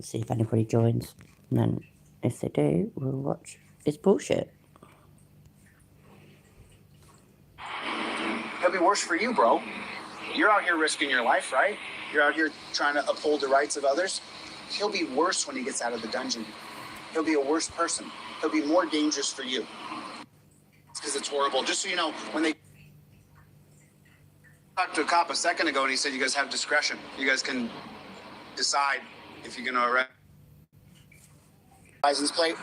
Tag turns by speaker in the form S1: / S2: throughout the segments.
S1: See if anybody joins. And then if they do, we'll watch this bullshit.
S2: It'll be worse for you, bro. You're out here risking your life, right? You're out here trying to uphold the rights of others. He'll be worse when he gets out of the dungeon. He'll be a worse person. He'll be more dangerous for you. Because it's horrible. Just so you know, when they talked to a cop a second ago and he said you guys have discretion. You guys can decide if you're going to arrest. License plate?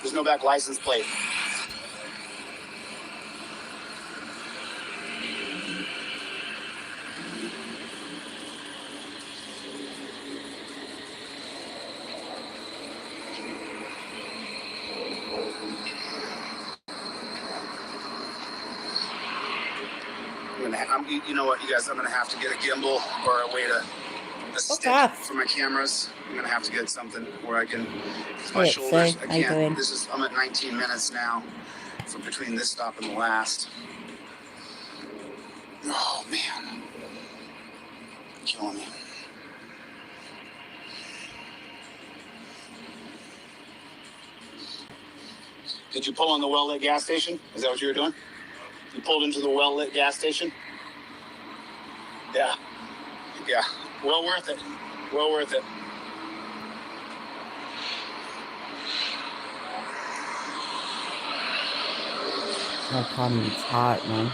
S2: There's no back license plate. You know what, you guys, I'm going to have to get a gimbal or a way to a stick for my cameras. I'm going to have to get something where I can, my shoulders, I can't, I'm at 19 minutes now from between this stop and the last. Oh, man. Killing me. Did you pull on the well-lit gas station? Is that what you were doing? You pulled into the well-lit gas station? Yeah. Yeah. Well worth it. Well worth it.
S1: I can't even type, man.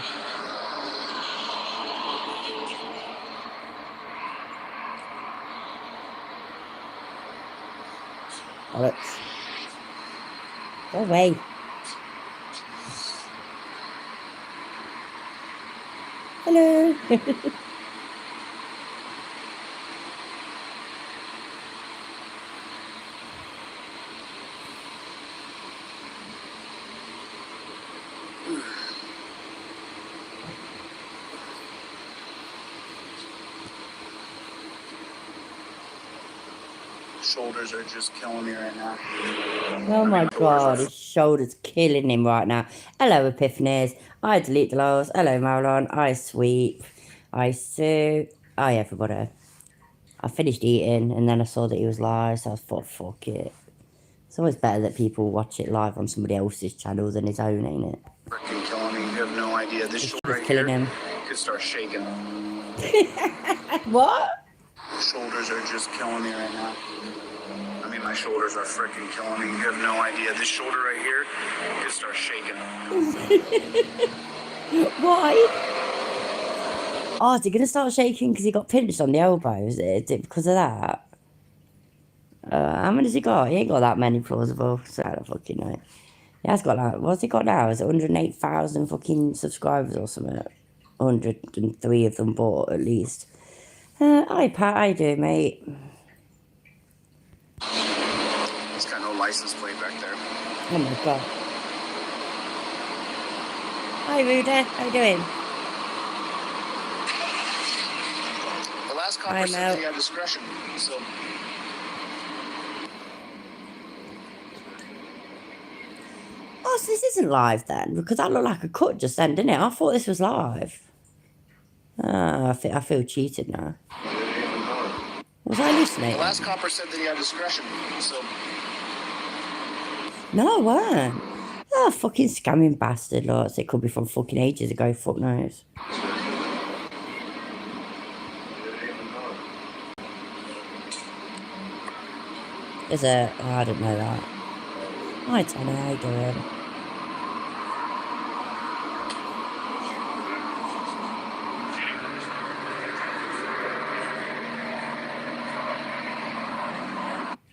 S1: Alex. Go away. Hello.
S2: Shoulders are just killing me right now.
S1: Oh my god, his shoulder's killing him right now. Hello, Epiphanies. I delete the lows. Hello, Marlon. I sweep. I Sue. Hi, everybody. I finished eating and then I saw that he was live, so I thought, fuck it. It's always better that people watch it live on somebody else's channel than his own, ain't it?
S2: Freaking killing me. You have no idea. This shoulder right
S1: killing
S2: here
S1: him.
S2: could start shaking.
S1: What?
S2: Shoulders are just killing me right now. I mean, my shoulders are freaking killing me. You have no idea. This shoulder right here could start shaking.
S1: Why? Oh, is he going to start shaking because he got pinched on the elbow? Is it because of that? How many has he got? He ain't got that many plausible. So I don't fucking know. He has got that. What's he got now? Is it 108,000 fucking subscribers or something? 103 of them bought at least. Hi Pat, how you doing, mate?
S2: He's got no license plate back there.
S1: Oh my god. Hi Ruda, how you doing?
S2: The last copper said he had discretion, so...
S1: Oh, so this isn't live then? Because that looked like a cut just then, didn't it? I thought this was live. I feel cheated now. Was I hallucinating?
S2: The last copper said that he had discretion, so...
S1: No, I weren't. Oh, fucking scamming bastard, lots. It could be from fucking ages ago, fuck knows. Is it? Oh, I didn't know that. Hi, Tanner, how you doing?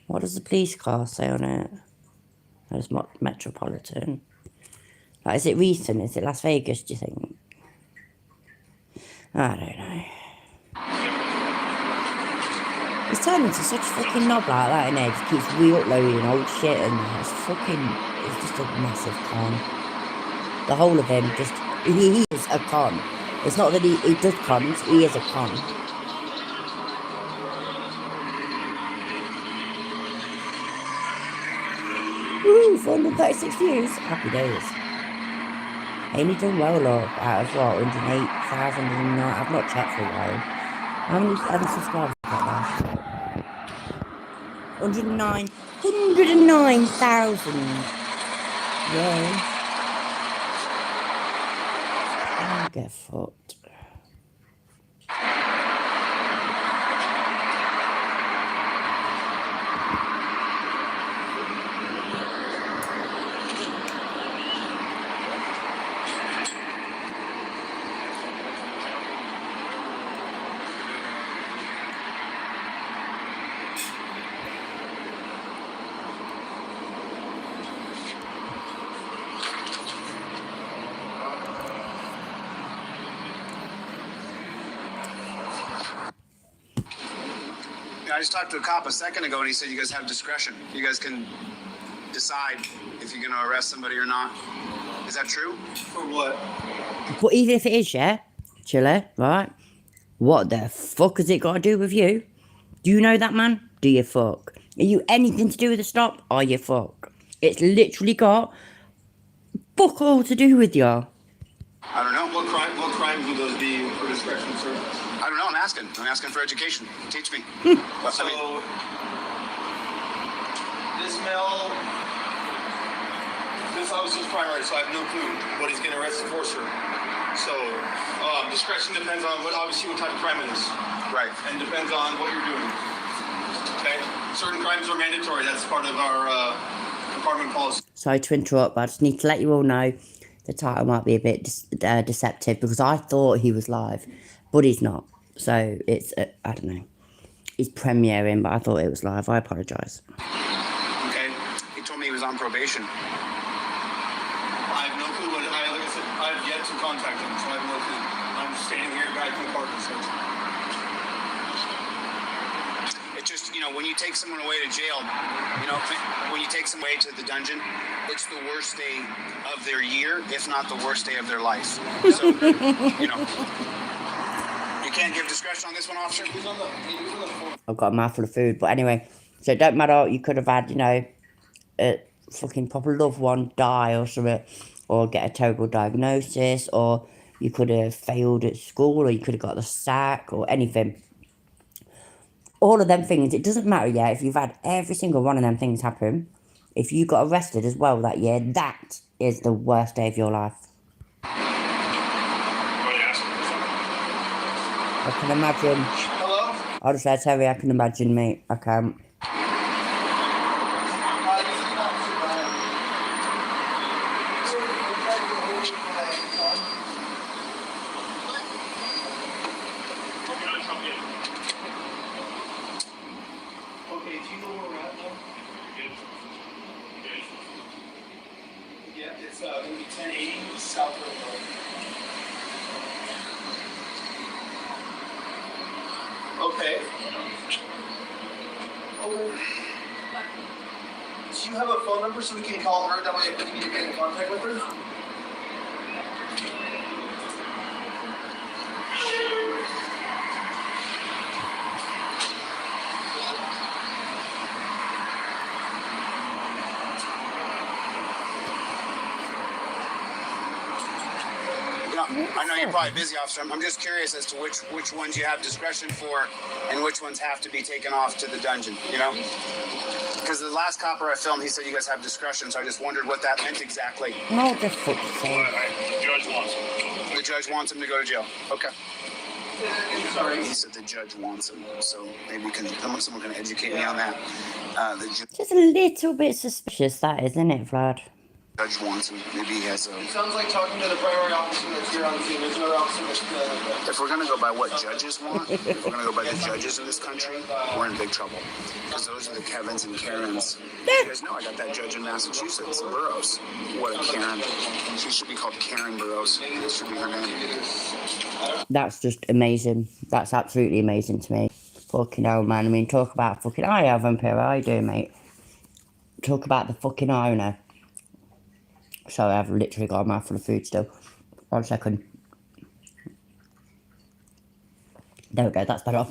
S1: What does the police car say on it? There's Metropolitan. Like, is it recent? Is it Las Vegas, do you think? I don't know. He's turned into such a fucking knob like that, innit? He just keeps re-uploading old shit and it's fucking... It's just a massive con. The whole of him just... He is a con. It's not that he does cons, he is a con. Woo, 436 views. Happy days. Ain't he done well, look? Out of what, 108,000? I've not checked for a while. How many subscribers have I got there? 109,000. Yeah. Oh, get fucked.
S2: Yeah, I just talked to a cop a second ago, and he said you guys have discretion. You guys can decide if you're going to arrest somebody or not. Is that true? For what?
S1: But even if it is, yeah, chiller, right? What the fuck has it got to do with you? Do you know that man? Do you fuck? Are you anything to do with the stop? Are you fuck? It's literally got fuck all to do with you.
S2: I don't know. What crimes would those be for discretion, sir? I don't know. I'm asking. I'm asking for education. Teach me. So, this male, this officer's primary, so I have no clue what he's getting arrested for, sir. So, discretion depends on what type of crime it is. Right. And depends on what you're doing. Okay? Certain crimes are mandatory. That's part of our department policy.
S1: Sorry to interrupt, but I just need to let you all know the title might be a bit deceptive because I thought he was live, but he's not. So it's, I don't know. He's premiering, but I thought it was live. I apologise.
S2: Okay. He told me he was on probation. I have no clue like I said, I've yet to contact him, so I have no clue. I'm standing here guiding my partner, so. It just, when you take someone away to jail, when you take someone away to the dungeon, it's the worst day of their year, if not the worst day of their life. So, you can't give discretion on this one, officer?
S1: I've got a mouthful of food, but anyway, so it don't matter, you could have had, a fucking proper loved one die or something, or get a terrible diagnosis, or you could have failed at school, or you could have got the sack, or anything. All of them things, it doesn't matter, yeah, if you've had every single one of them things happen, if you got arrested as well that year, that is the worst day of your life. I can imagine.
S2: Hello?
S1: I'll just let Terry, I can imagine, mate. I can't.
S2: Okay, do you know where we're at now? Yeah, it's going to be 1080 South Road. Okay. Do you have a phone number so we can call her? That way we can get in contact with her? I know you're probably busy, officer. I'm just curious as to which ones you have discretion for and which ones have to be taken off to the dungeon, Because the last copper I filmed, he said you guys have discretion, so I just wondered what that meant exactly.
S1: No, the fuck's sake.
S2: The judge wants him. The judge wants him to go to jail. Okay. Sorry. He said the judge wants him, so maybe someone can educate me on that.
S1: Just a little bit suspicious, that is, isn't it, Vlad?
S2: Judge wants him. Maybe he has a. It sounds like talking to the primary officer that's here on the scene. There's another officer that's. If we're gonna go by what judges want, if we're gonna go by the judges in this country, we're in big trouble. Because those are the Kevins and Karens. You guys know I got that judge in Massachusetts, Burroughs. What a Karen. She should be called Karen Burroughs. This should be her name.
S1: That's just amazing. That's absolutely amazing to me. Fucking hell, man. I mean, talk about fucking. Hiya, Vampiro. How you doing, mate? Talk about the fucking owner. Sorry, I've literally got a mouthful of food still. 1 second. There we go, that's better.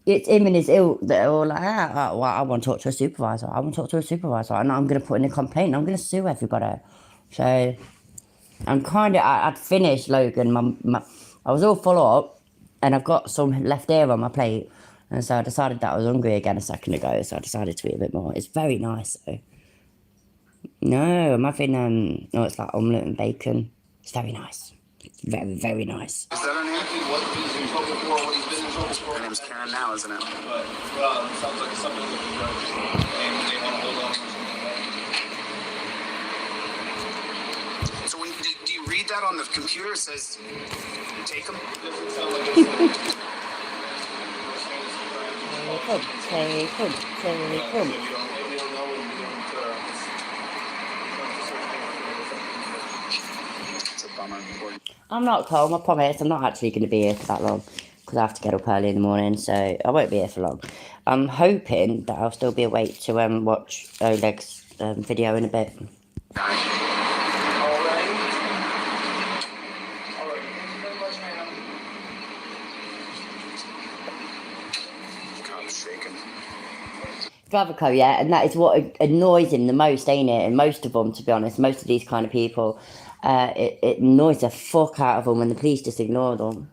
S1: It's him and his ilk that are all like, well, I want to talk to a supervisor. I want to talk to a supervisor. And I'm going to put in a complaint. I'm going to sue everybody. So, I'm kind of, I'd finished Logan. I was all full up. And I've got some left here on my plate. And so I decided that I was hungry again a second ago, so I decided to eat a bit more. It's very nice though. No, I'm having it's like omelette and bacon. It's very nice. It's very, very nice.
S2: Is that her name? What he's in trouble for, what he's been in trouble for? Her name's Karen now, isn't it?
S3: But, sounds like something with the drugs. And they want to hold on to something.
S2: So when do you read that on the computer? It says, take them?
S3: It doesn't sound like it's
S1: Take them.
S3: we don't know, and we don't,
S2: It's a bummer.
S1: I'm not cold, I promise. I'm not actually going to be here for that long because I have to get up early in the morning, so I won't be here for long. I'm hoping that I'll still be awake to watch Oleg's video in a bit. Bravo, yeah, and that is what annoys him the most, ain't it? And most of them, to be honest, most of these kind of people, it annoys the fuck out of them when the police just ignore them.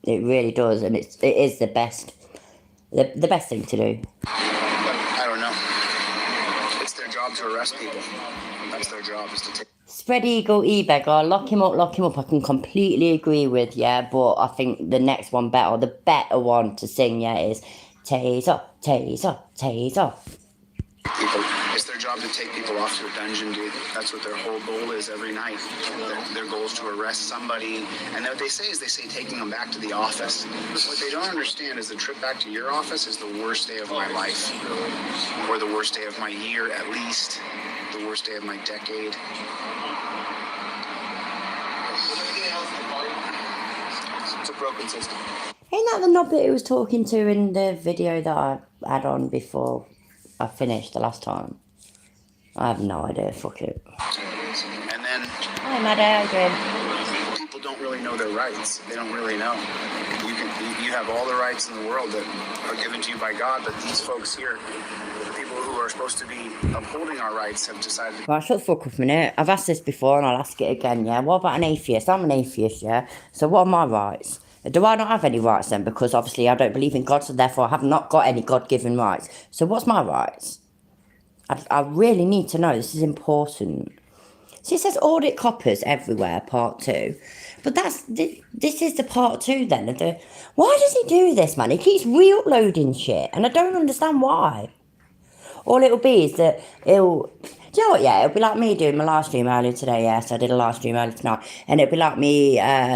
S1: It really does, and it is the best thing to do.
S2: I don't know. It's their job to arrest people. That's their job, is to take.
S1: Spread Eagle, E-Beggar, lock him up. I can completely agree with, yeah, but I think the next one better, the better one to sing, yeah, is Taser, Taser, Taser.
S2: People, it's their job to take people off to a dungeon, dude. That's what their whole goal is every night. Their goal is to arrest somebody. And what they say taking them back to the office. What they don't understand is the trip back to your office is the worst day of my life. Or the worst day of my year, at least. The worst day of my decade. It's a broken system.
S1: Ain't that the knobbit he was talking to in the video that I had on before I finished the last time? I have no idea, fuck it.
S2: And then...
S1: Hi, Maddie, how you doing?
S2: People don't really know their rights. They don't really know. You have all the rights in the world that are given to you by God, but these folks here, the people who are supposed to be upholding our rights, have decided...
S1: Right, shut the fuck up a minute. I've asked this before and I'll ask it again, yeah? What about an atheist? I'm an atheist, yeah? So what are my rights? Do I not have any rights then? Because obviously I don't believe in God, so therefore I have not got any God-given rights. So what's my rights? I really need to know. This is important. See, it says audit coppers everywhere, part 2. But this is the part 2 then. Why does he do this, man? He keeps re-uploading shit, and I don't understand why. All it'll be is that do you know what, yeah, it'll be like me doing my live stream earlier today, yes, I did a live stream earlier tonight, and it'll be like me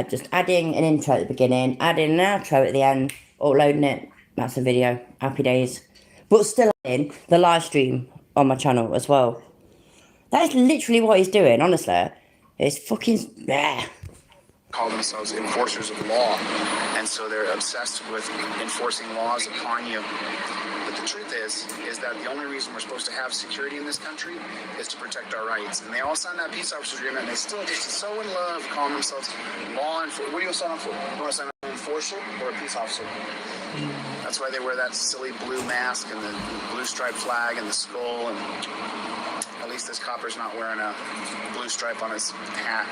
S1: just adding an intro at the beginning, adding an outro at the end, uploading it, that's the video, happy days. But still adding the live stream on my channel as well. That is literally what he's doing, honestly. It's fucking...
S2: call themselves enforcers of law, and so they're obsessed with enforcing laws upon you. But the truth is that the only reason we're supposed to have security in this country is to protect our rights. And they all signed that peace officers agreement, and they still just so in love calling themselves law enforcement. What do you sign up for? You want to sign up for an enforcer or a peace officer? That's why they wear that silly blue mask and the blue striped flag and the skull. And at least this copper's not wearing a blue stripe on his hat.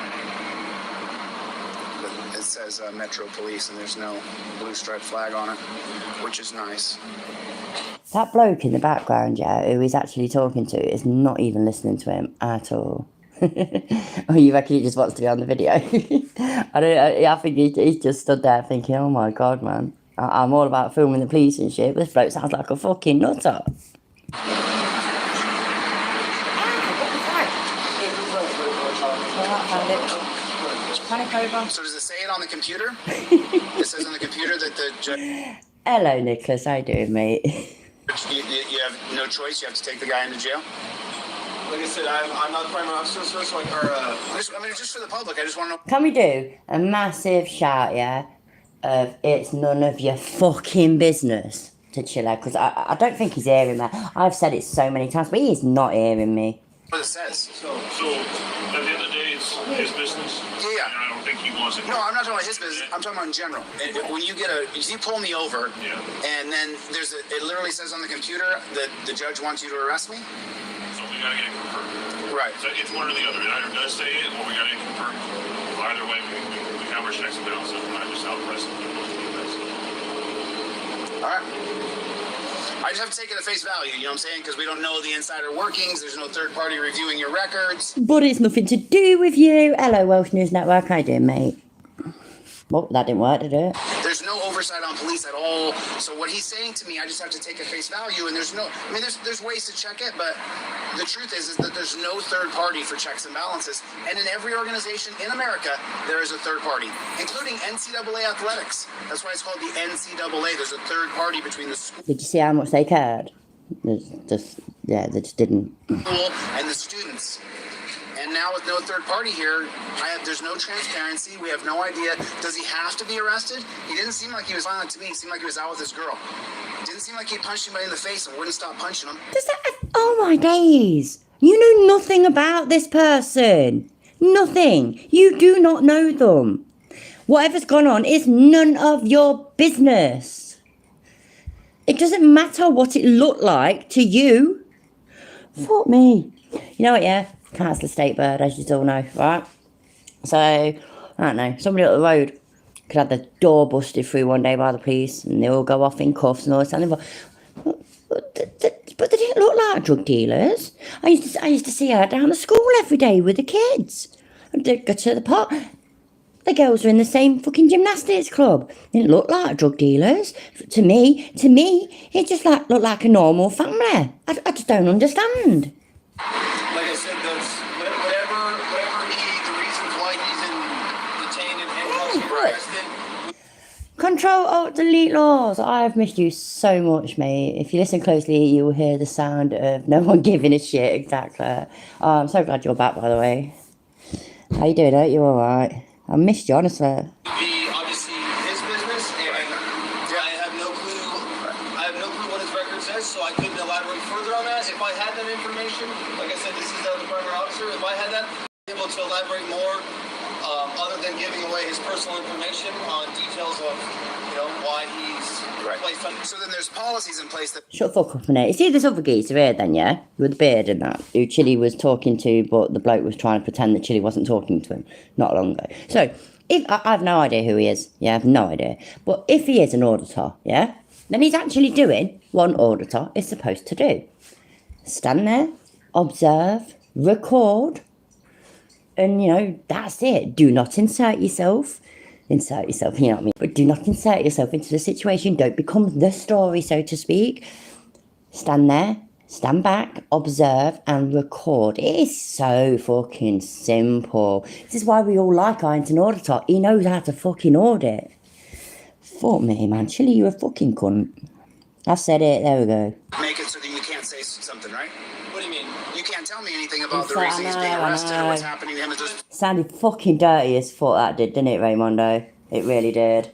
S2: It says Metro Police, and there's no blue striped flag on it, which is nice.
S1: That bloke in the background, yeah, who he's actually talking to, is not even listening to him at all. Or you reckon he just wants to be on the video? I think he's just stood there thinking, oh my god, man, I'm all about filming the police and shit, but this bloke sounds like a fucking nutter.
S2: So does it say it on the computer? It says on the computer that the judge...
S1: Hello, Nicholas. How you doing, mate?
S2: You have no choice. You have to take the guy into jail.
S3: Like I said, I'm not the primary officer, so it's like
S2: just for the public. I just want to know.
S1: Can we do a massive shout, yeah, of it's none of your fucking business to Chilla? Because I don't think he's hearing me. I've said it so many times, but he is not hearing me.
S2: What it says.
S4: So at the end of the day, it's his business.
S2: Yeah.
S4: And I don't think he wants it.
S2: No, I'm not talking about his business. I'm talking about in general. When you you pull me over,
S4: Yeah.
S2: and then it literally says on the computer that the judge wants you to arrest me.
S4: So we gotta get it confirmed.
S2: Right.
S4: So it's one or the other. It either does say it, or we gotta get confirmed. Either way, we have our checks and balances. I just how the rest of the
S2: All right. I just have to take it at face value, you know what I'm saying? Because we don't know the insider workings. There's no third party reviewing your records.
S1: But it's nothing to do with you. Hello, Welsh News Network. How you doing, mate? Well, that didn't work, did it?
S2: There's no oversight on police at all. So what he's saying to me, I just have to take at face value. And there's there's ways to check it, but the truth is that there's no third party for checks and balances. And in every organization in America, there is a third party, including NCAA athletics. That's why it's called the NCAA. There's a third party between the school
S1: Did you see how much they cared? They just didn't.
S2: and the students. And now with no third party here, there's no transparency. We have no idea. Does he have to be arrested? He didn't seem like he was violent to me. He seemed like he was out with his girl. It didn't seem like he punched anybody in the face and wouldn't stop punching him.
S1: Does that? Oh my days! You know nothing about this person. Nothing. You do not know them. Whatever's gone on is none of your business. It doesn't matter what it looked like to you. Fuck me. You know what? Yeah. Cat's the state bird, as you all know, right? So, I don't know, somebody up the road could have the door busted through one day by the police and they all go off in cuffs and all this. And but they didn't look like drug dealers. I used to see her down the school every day with the kids. They'd go to the park. The girls are in the same fucking gymnastics club. They didn't look like drug dealers. To me, it just looked like a normal family. I just don't understand.
S3: Like I said, those whatever the reasons why he's detained and handcuffs or arrested.
S1: Control Alt Delete laws. I have missed you so much, mate. If you listen closely, you will hear the sound of no one giving a shit. Exactly. I'm so glad you're back, by the way. How you doing? You all right? I missed you, honestly.
S3: Be obviously his business, and I have no clue what his record says, so I couldn't elaborate further on that. If I had that information, like I said, this is the primary officer. If I had that, I'd be able to elaborate more, other than giving away his personal information on details of, why he's placed on.
S2: So then there's policies in place that
S1: Shut the fuck up a minute. You see this other geezer here then, yeah? With the beard and that, who Chili was talking to, but the bloke was trying to pretend that Chili wasn't talking to him not long ago. So, if I have no idea who he is, yeah, I have no idea. But if he is an auditor, yeah, then he's actually doing what an auditor is supposed to do. Stand there, observe, record, and, that's it. Do not insert yourself, you know what I mean? But do not insert yourself into the situation. Don't become the story, so to speak. Stand there, stand back, observe, and record. It is so fucking simple. This is why we all like Ironton Auditor. He knows how to fucking audit. Fuck me, man. Chili, you're a fucking cunt. I said it. There we go.
S2: make it so that you can't say something, right?
S3: What do you mean?
S2: You can't tell me anything about the
S1: I
S2: reason he's being
S1: know, I
S2: arrested or what's
S1: know.
S2: happening to him. It's just
S1: Sounded fucking dirty as fuck, that did, didn't it, Raymondo? It really did.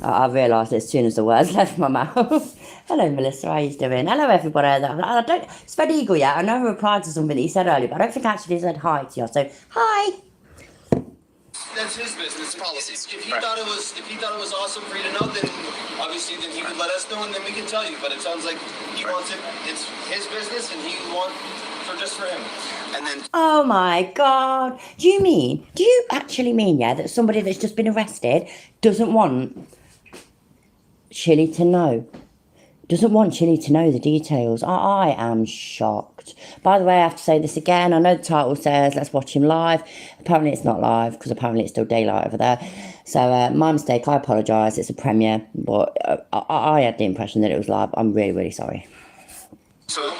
S1: I realised it as soon as the words left my mouth. Hello, Melissa. How you doing? Hello, everybody. I don't. Spread Eagle, yeah. I know I replied to something that you said earlier, but I don't think I actually said hi to you. So, hi.
S3: That's his business.
S2: Policies.
S3: If he
S2: Right.
S3: thought it was awesome for you to know, then obviously then he would let us know, and then we can tell you. But it sounds like he wants it. It's his business, and he wants just for him.
S2: and then
S1: Oh my God. Do you actually mean, yeah, that somebody that's just been arrested doesn't want Chili to know? Doesn't want Chili to know the details. I am shocked. By the way, I have to say this again. I know the title says, let's watch him live. Apparently it's not live, because apparently it's still daylight over there. So, my mistake, I apologise. It's a premiere. But I had the impression that it was live. I'm really, really sorry.
S2: so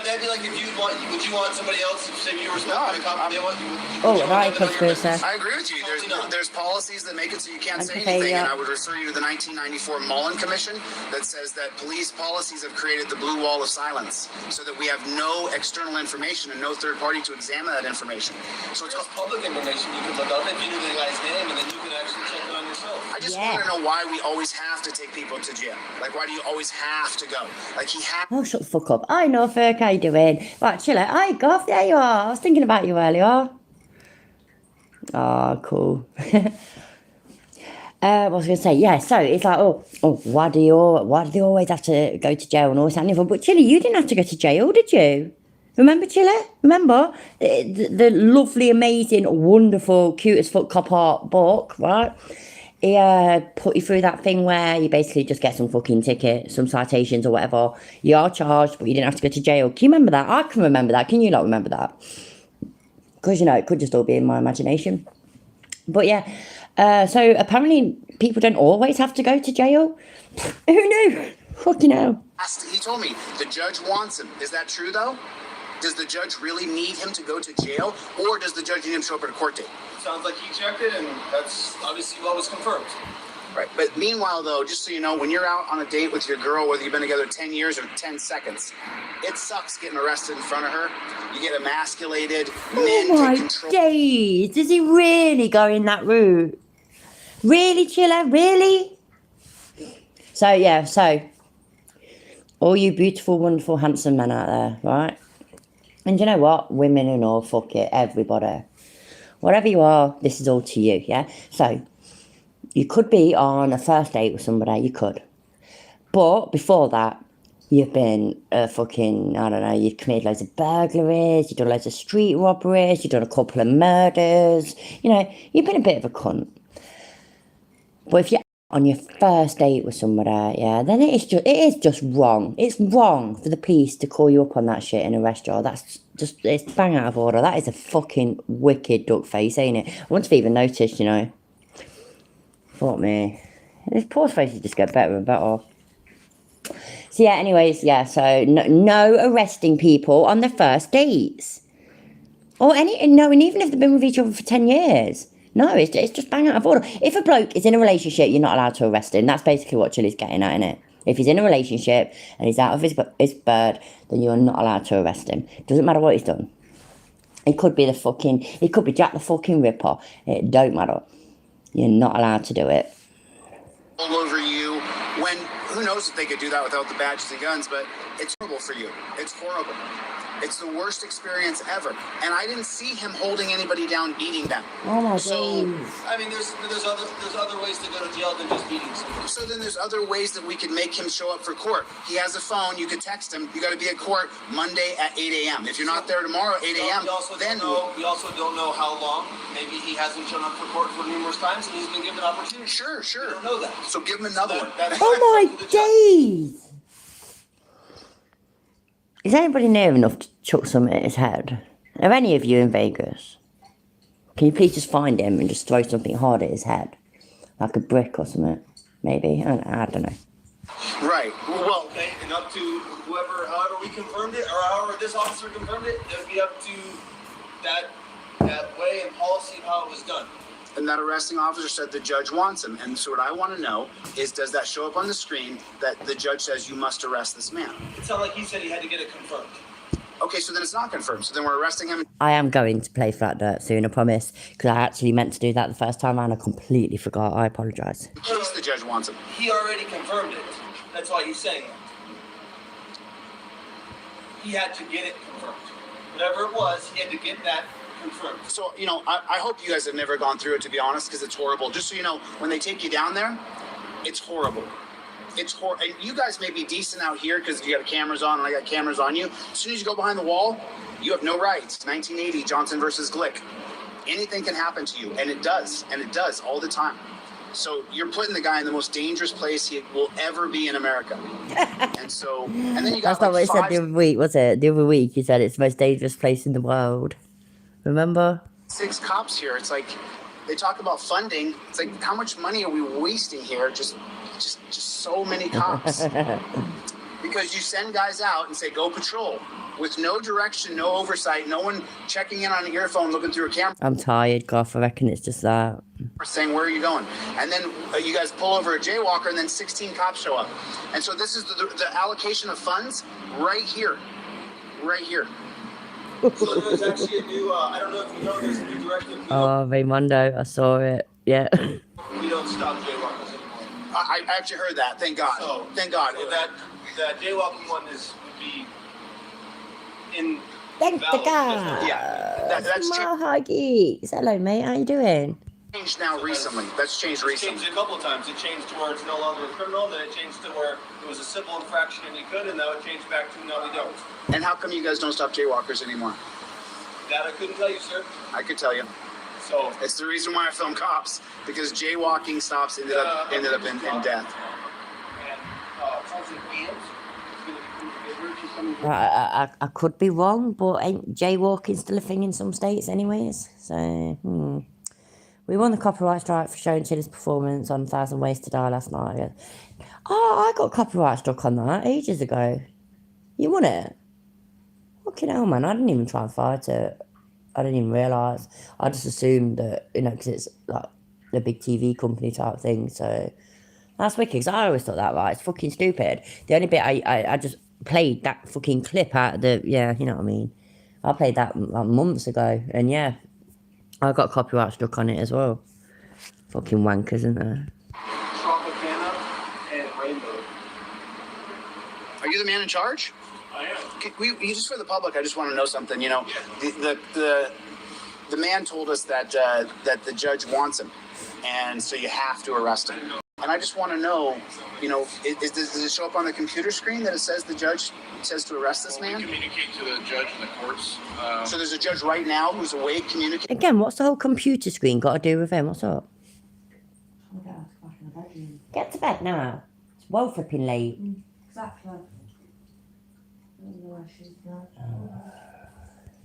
S3: That'd be like if would you want somebody else to say you were supposed to
S2: I'm-
S3: they want
S1: Oh,
S3: would you want
S1: right,
S3: them to know your
S1: conspiracy.
S3: business?
S2: I agree with you.
S3: Totally not.
S2: There's policies that make it so you can't say
S1: Okay,
S2: anything,
S1: yeah.
S2: and I would refer you to the 1994 Mullen Commission that says that police policies have created the blue wall of silence, so that we have no external information and no third party to examine that information. So it's
S3: There's public information you could look up if you knew the guy's name, and then you could actually check it on yourself.
S2: I just
S1: Yeah.
S2: want to know why we always have to take people to jail. Like, why do you always have to go? Like, he has.
S1: Oh, shut the fuck up. I know, Ferk, how you doing? Right, Chili. Hi, Goff. There you are. I was thinking about you earlier. Oh, cool. What was I going to say? Yeah, so it's like, why do they always have to go to jail and all this and everything? But Chili, you didn't have to go to jail, did you? Remember, Chili? Remember the lovely, amazing, wonderful, cute as fuck cop art book, right? he put you through that thing where you basically just get some fucking ticket, some citations or whatever. You are charged, but you didn't have to go to jail. Can you remember that? I can remember that. Can you not remember that? Because, you know, it could just all be in my imagination. But yeah, so apparently people don't always have to go to jail. Who knew? Fucking hell.
S2: He told me the judge wants him. Is that true, though? Does the judge really need him to go to jail, or does the judge need him to show up at a court date?
S3: Sounds like he checked it, and that's obviously what was confirmed.
S2: Right. But meanwhile, though, just so you know, when you're out on a date with your girl, whether you've been together 10 years or 10 seconds, it sucks getting arrested in front of her. You get emasculated. Men
S1: Oh my
S2: take control.
S1: days. Does he really go in that route? Really, Chiller? Really? So, yeah, so all you beautiful, wonderful, handsome men out there, right? And you know what? Women and all, fuck it, everybody. Whatever you are, this is all to you, yeah? So, you could be on a first date with somebody, you could. But before that, you've been fucking, I don't know, you've committed loads of burglaries, you've done loads of street robberies, you've done a couple of murders. You know, you've been a bit of a cunt. But if you're on your first date with somebody, yeah, then it is just wrong. It's wrong for the police to call you up on that shit and arrest you. That's just, it's bang out of order. That is a fucking wicked duck face, ain't it? I wouldn't have even noticed, you know. Fuck me. These poor faces just get better and better. So yeah, anyways, yeah, so no arresting people on their first dates. Or and even if they've been with each other for 10 years. No, it's just bang out of order. If a bloke is in a relationship, you're not allowed to arrest him. That's basically what Chilly's getting at, innit? If he's in a relationship and he's out of his bird, then you're not allowed to arrest him. Doesn't matter what he's done. He could be Jack the fucking Ripper. It don't matter. You're not allowed to do it.
S2: All over you. When, who knows if they could do that without the badges and guns, but it's horrible for you. It's horrible. It's the worst experience ever. And I didn't see him holding anybody down, beating them.
S1: Oh my
S2: So,
S1: days.
S3: I mean, there's other ways to go to jail than just beating someone.
S2: so then there's other ways that we could make him show up for court. He has a phone. You could text him. You got to be at court Monday at 8 a.m. If you're not there tomorrow at 8 a.m.,
S3: We also
S2: then
S3: don't know how long. Maybe he hasn't shown up for court for numerous times, and he's been given opportunity.
S2: sure.
S3: We don't know that.
S2: So give him another one.
S1: Oh my days. Is anybody near enough to chuck something at his head? Are any of you in Vegas? Can you please just find him and just throw something hard at his head? Like a brick or something? Maybe? I don't know.
S2: Right. Well,
S3: Okay, and up to however we confirmed it, or however this officer confirmed it, it would be up to that way and policy of how it was done.
S2: and that arresting officer said the judge wants him. And so what I want to know is, does that show up on the screen that the judge says you must arrest this man?
S3: It sounded like he said he had to get it confirmed.
S2: Okay, so then it's not confirmed. So then we're arresting him.
S1: I am going to play Flat Dirt soon, I promise, because I actually meant to do that the first time and I completely forgot. I apologise.
S2: In case the judge wants him.
S3: He already confirmed it. That's why he's saying it. He had to get it confirmed. Whatever it was, he had to get that confirmed.
S2: So, you know, I hope you guys have never gone through it, to be honest, because it's horrible. Just so you know, when they take you down there, it's horrible. It's horrible. And you guys may be decent out here because you got cameras on and I got cameras on you. As soon as you go behind the wall, you have no rights. 1980, Johnson versus Glick. Anything can happen to you, and it does all the time. So you're putting the guy in the most dangerous place he will ever be in America. And then you got
S1: That's not what he said
S2: five,
S1: the other week, was it? The other week he said it's the most dangerous place in the world. Remember?
S2: 6 cops here. It's like they talk about funding. It's like, how much money are we wasting here? Just so many cops. Because you send guys out and say, go patrol, with no direction, no oversight, no one checking in on an earphone, looking through a camera,
S1: I'm tired, Goff. I reckon it's just that.
S2: saying, where are you going? And then you guys pull over a jaywalker, and then 16 cops show up. And so this is the allocation of funds right here. Right here.
S3: So there's actually a new, I don't know if you know, there's a new directive.
S1: Oh, Raymondo, I saw it. Yeah.
S3: We don't stop jaywalkers anymore.
S2: I actually heard that. Thank God.
S3: So,
S2: Thank God.
S3: So that jaywalking one would be in.
S1: Thank the
S3: valid.
S1: God.
S2: Yeah, that's
S1: My huggies. Hello, mate. How you doing?
S2: changed now recently. That's changed
S3: It
S2: recently.
S3: changed a couple of times. It changed to where it's no longer a criminal, then it changed to where it was a civil infraction and you could, and now it changed back to no, we don't.
S2: And how come you guys don't stop jaywalkers anymore?
S3: That I couldn't tell you, sir.
S2: I could tell you.
S3: So
S2: It's the reason why I film cops, because jaywalking stops ended up in death.
S1: Right, I could be wrong, but ain't jaywalking still a thing in some states anyways? So, We won the copyright strike for showing Chili's performance on 1,000 Ways to Die last night. Oh, I got copyright struck on that ages ago. You won it? Fucking hell, man. I didn't even try and fight it. I didn't even realise. I just assumed that, because it's like a big TV company type thing, so... That's wicked, because I always thought that, right? It's fucking stupid. The only bit I just played that fucking clip out of the... Yeah, you know what I mean. I played that like months ago, and yeah, I got copyright struck on it as well. Fucking wankers, isn't there?
S3: Tropicana and Rainbow.
S2: Are you the man in charge?
S3: I am.
S2: You just for the public, I just want to know something. The man told us that that the judge wants him, and so you have to arrest him. And I just want to know, does it show up on the computer screen that it says the judge says to arrest this
S4: We
S2: man?
S4: communicate to the judge and the courts.
S2: So there's a judge right now who's awake communicating.
S1: Again, what's the whole computer screen got to do with him? What's up? Get to bed now. It's well flipping late.
S5: Exactly.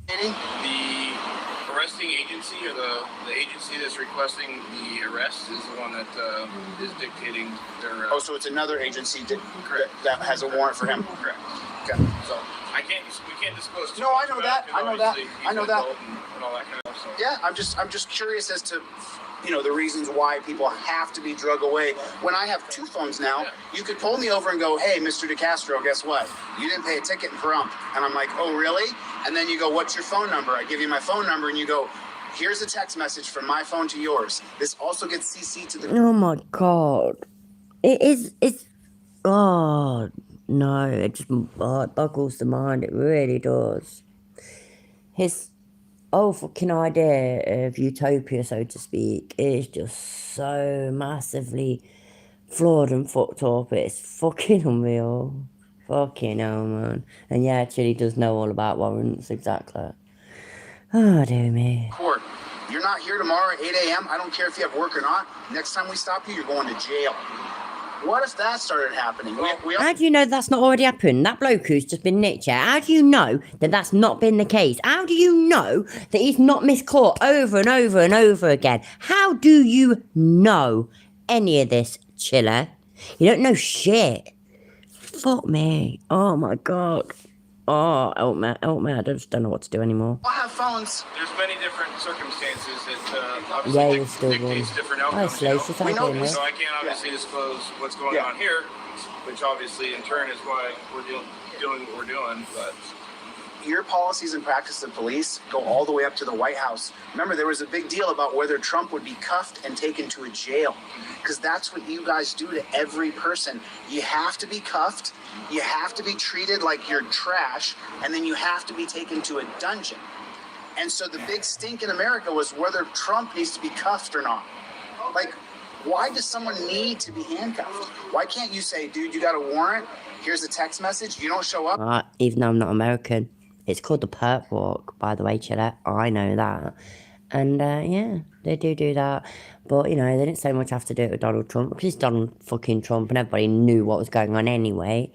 S4: The arresting agency, or the agency that's requesting the arrest, is the one that is dictating their.
S2: Oh, so it's another agency
S4: Correct.
S2: that has a warrant for him.
S4: Correct.
S2: Okay.
S4: So we can't disclose. too
S2: No, I
S4: much
S2: know
S4: about
S2: that.
S4: it,
S2: I know that.
S4: obviously
S2: I know
S4: he's
S2: that.
S4: an adult and all that kind of stuff.
S2: Yeah, I'm just curious as to, the reasons why people have to be drug away. When I have two phones now, you could pull me over and go, "Hey, Mr. DeCastro, guess what? You didn't pay a ticket in Pahrump." And I'm like, "Oh, really?" And then you go, "What's your phone number?" I give you my phone number, and you go, "Here's a text message from my phone to yours." This also gets CC to the.
S1: Oh my god. It's... Oh, no. It just it boggles the mind. It really does. His whole fucking idea of utopia, so to speak, is just so massively flawed and fucked up. It's fucking unreal. Fucking hell, man. And yeah, Chili does know all about warrants, exactly. Oh, dear me.
S2: Court. You're not here tomorrow at 8 a.m. I don't care if you have work or not. Next time we stop you, you're going to jail. What if that started happening?
S1: How do you know that's not already happened? That bloke who's just been nicked, yeah? How do you know that that's not been the case? How do you know that he's not miscaught over and over and over again? How do you know any of this, Chiller? You don't know shit. Fuck me. Oh my god. Oh, help me. I just don't know what to do anymore.
S2: I'll have phones.
S4: There's many different circumstances that
S1: Yeah,
S4: obviously
S1: you're still
S4: dictates
S1: one.
S4: different
S1: Oh,
S4: outcomes.
S1: slow, she's
S2: We know
S1: okay,
S2: this.
S4: So
S1: mate.
S4: I can't obviously disclose what's going on here, which obviously in turn is why we're doing what we're doing. But
S2: Your policies and practice of police go all the way up to the White House. Remember, there was a big deal about whether Trump would be cuffed and taken to a jail, because that's what you guys do to every person. You have to be cuffed, you have to be treated like you're trash, and then you have to be taken to a dungeon. And so the big stink in America was whether Trump needs to be cuffed or not. Like, why does someone need to be handcuffed? Why can't you say, "Dude, you got a warrant? Here's a text message. You don't show up."
S1: Right, even though I'm not American. It's called the perp walk, by the way, Chiller. I know that. And, yeah, they do that. But, they didn't so much have to do it with Donald Trump, because it's Donald fucking Trump, and everybody knew what was going on anyway.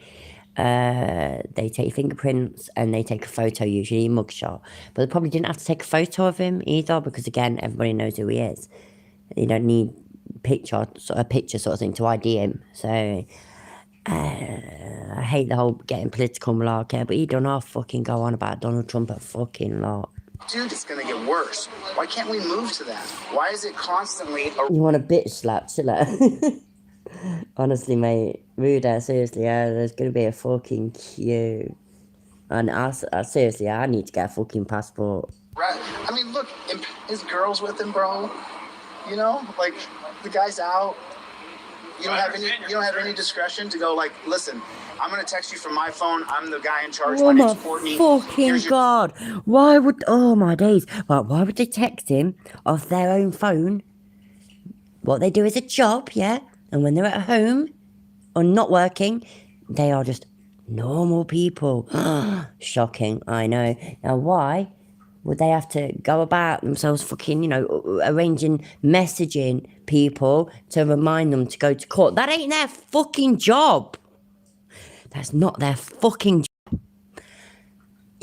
S1: They take fingerprints, and they take a photo, usually a mugshot. But they probably didn't have to take a photo of him either, because, again, everybody knows who he is. You don't need a picture sort of thing to ID him. So... I hate the whole getting political malarkey, but he don't half fucking go on about Donald Trump a fucking lot.
S2: Dude, it's gonna get worse. Why can't we move to that? Why is it constantly
S1: You want a bitch slap, Chiller? Honestly, mate, Ruda, seriously, there's gonna be a fucking queue. And seriously, I need to get a fucking passport.
S2: right? I mean, look, his girl's with him, bro. Like the guy's out. You don't have any discretion to go like, "Listen, I'm gonna text you from my phone. I'm the guy in charge.
S1: Oh
S2: My
S1: my
S2: name's Courtney.
S1: fucking
S2: Here's your-"
S1: god! Oh my days! Right, why would they text him off their own phone? What they do is a job, yeah? And when they're at home or not working, they are just normal people. Shocking, I know. Now why would they have to go about themselves fucking, arranging, messaging people to remind them to go to court? That ain't their fucking job. That's not their fucking job.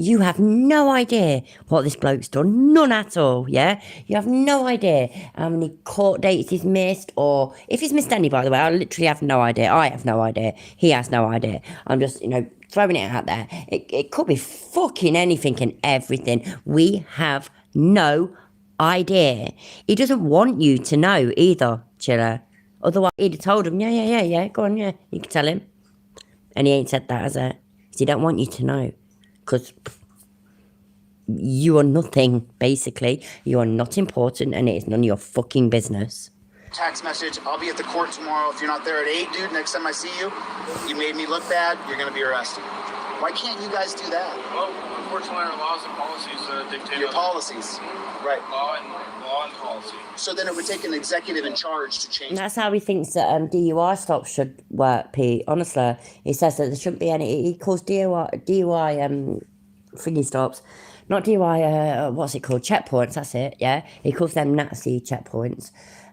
S1: You have no idea what this bloke's done. None at all, yeah? You have no idea how many court dates he's missed, or if he's missed any, by the way. I literally have no idea. I have no idea. He has no idea. I'm just, throwing it out there. It could be fucking anything and everything. We have no idea. He doesn't want you to know either, Chiller. Otherwise, he'd have told him, yeah, go on, yeah, you can tell him. And he ain't said that, has he? Because he don't want you to know. Because you are nothing, basically. You are not important, and it is none of your fucking business.
S2: Text message, I'll be at the court tomorrow. If you're not there at 8, dude, next time I see you, you made me look bad, you're going to be arrested. Why can't you guys do that?
S4: Well, unfortunately, our laws and policies dictate
S2: Your policies. Right.
S4: law and policy.
S2: So then it would take an executive in charge to change.
S1: And that's how he thinks that DUI stops should work, Pete. Honestly, he says that there shouldn't be any. He calls DUI thingy stops, not DUI. What's it called? Checkpoints. That's it. Yeah, he calls them Nazi checkpoints,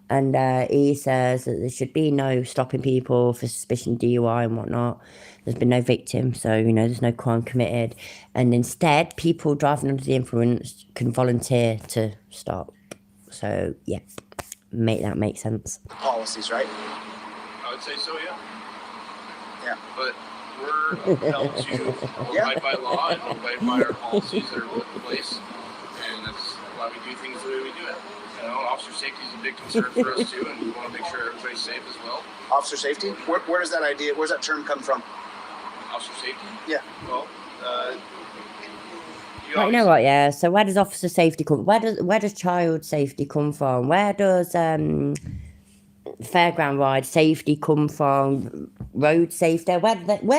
S1: and he says that there should be no stopping people for suspicion of DUI and whatnot. There's been no victim, so there's no crime committed, and instead, people driving under the influence can volunteer to stop. So yeah, make that make sense.
S2: Policies, right?
S4: I would say so, yeah.
S2: Yeah.
S4: But we're compelled to abide by law and abide by our policies that are put in place, and that's why we do things the way we do it. Officer safety is a big concern for us too, and we want to make sure everybody's safe as well.
S2: Officer safety? Where does that term come from?
S4: Officer safety?
S2: Yeah.
S4: Well,
S1: Right, you know what? Yeah. So where does officer safety come? Where does child safety come from? Where does fairground ride safety come from? Road safety? Where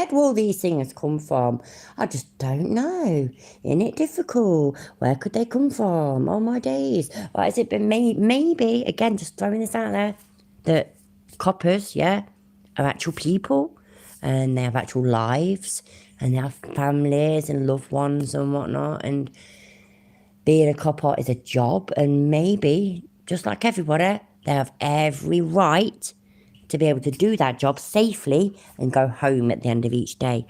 S1: do all these things come from? I just don't know. Isn't it difficult? Where could they come from? Oh my days! Or has it been maybe again? Just throwing this out there that coppers, yeah, are actual people, and they have actual lives. And they have families and loved ones and whatnot. And being a copper is a job. And maybe, just like everybody, they have every right to be able to do that job safely and go home at the end of each day.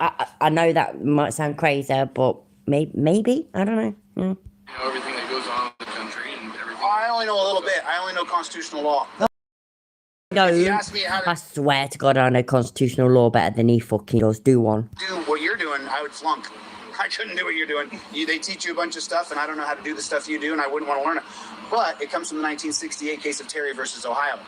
S1: I know that might sound crazy, but maybe. I don't know.
S4: Everything that goes on in the country and everything.
S2: I only know a little bit. I only know constitutional law.
S1: No,
S2: If you ask me how to
S1: I swear to God, I know constitutional law better than he fucking does. Do one.
S2: do what you're doing, I would flunk. I couldn't do what you're doing. They teach you a bunch of stuff, and I don't know how to do the stuff you do, and I wouldn't want to learn it. But it comes from the 1968 case of Terry versus Ohio,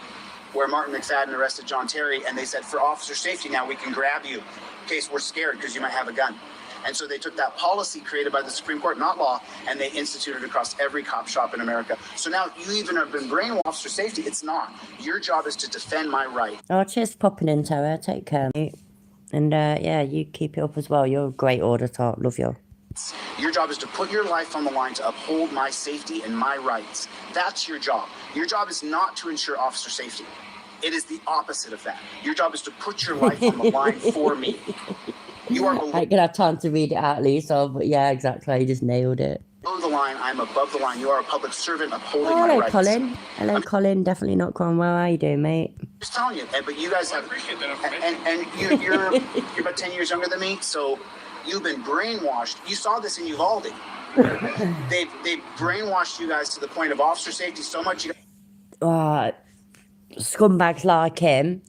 S2: where Martin McFadden arrested John Terry, and they said, for officer safety now, we can grab you in case we're scared because you might have a gun. And so they took that policy created by the Supreme Court, not law, and they instituted it across every cop shop in America. So now you even have been brainwashed officer safety. It's not. Your job is to defend my right.
S1: Oh, cheers for popping in, Tara. Take care, mate. And yeah, you keep it up as well. You're a great auditor. Love you.
S2: Your job is to put your life on the line to uphold my safety and my rights. That's your job. Your job is not to ensure officer safety. It is the opposite of that. Your job is to put your life on the line for me. You are
S1: I
S2: below
S1: ain't gonna have time to read it out, Lisa, but yeah, exactly. You just nailed it.
S2: the line. I'm above the line. You are a public servant upholding
S1: Oh,
S2: my
S1: hello,
S2: rights.
S1: Colin. Hello, Colin. Definitely not Cromwell. How you doing, mate?
S2: Just telling you. But you guys
S4: I
S2: have,
S4: appreciate that information.
S2: and you're about 10 years younger than me, so you've been brainwashed. You saw this in Uvalde. They've brainwashed you guys to the point of officer safety so much.
S1: Scumbags like him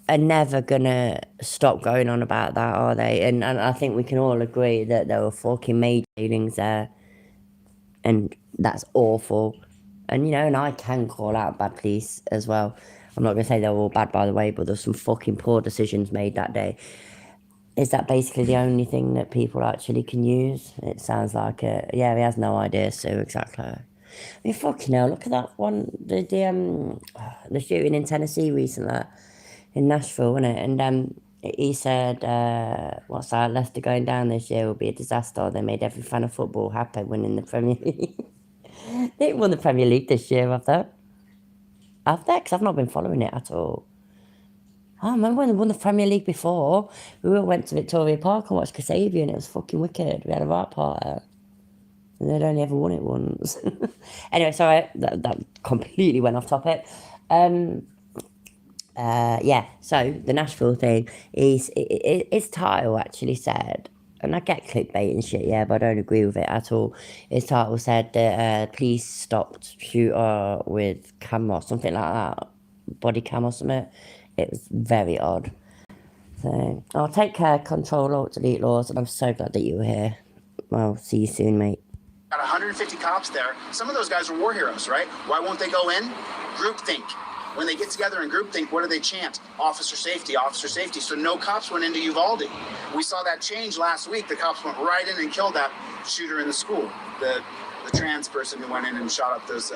S1: are never gonna stop going on about that, are they? And I think we can all agree that there were fucking major feelings there, and that's awful. And and I can call out bad police as well. I'm not gonna say they were all bad, by the way, but there's some fucking poor decisions made that day. Is that basically the only thing that people actually can use? It sounds like it. Yeah, he has no idea, Sue, exactly. I mean, fucking hell, look at that one, the shooting in Tennessee recently, in Nashville, wasn't it? And he said, what's that, Leicester going down this year will be a disaster. They made every fan of football happy winning the Premier League. They won the Premier League this year, have they? Have they? Because I've not been following it at all. I remember when they won the Premier League before, we all went to Victoria Park and watched Kasabian, and it was fucking wicked. We had a right party. And they'd only ever won it once. Anyway, sorry, that completely went off topic. Yeah, so the Nashville thing is, its title actually said, and I get clickbait and shit, yeah, but I don't agree with it at all. Its title said that police stopped shooter with camera, something like that, body cam or something. It was very odd. So, I'll take care, Control Alt Delete Laws, and I'm so glad that you were here. Well, see you soon, mate.
S2: Got 150 cops there. Some of those guys are war heroes, right? Why won't they go in? Groupthink. When they get together in groupthink, what do they chant? Officer safety, officer safety. So no cops went into Uvalde. We saw that change last week. The cops went right in and killed that shooter in the school. The trans person who went in and shot up those,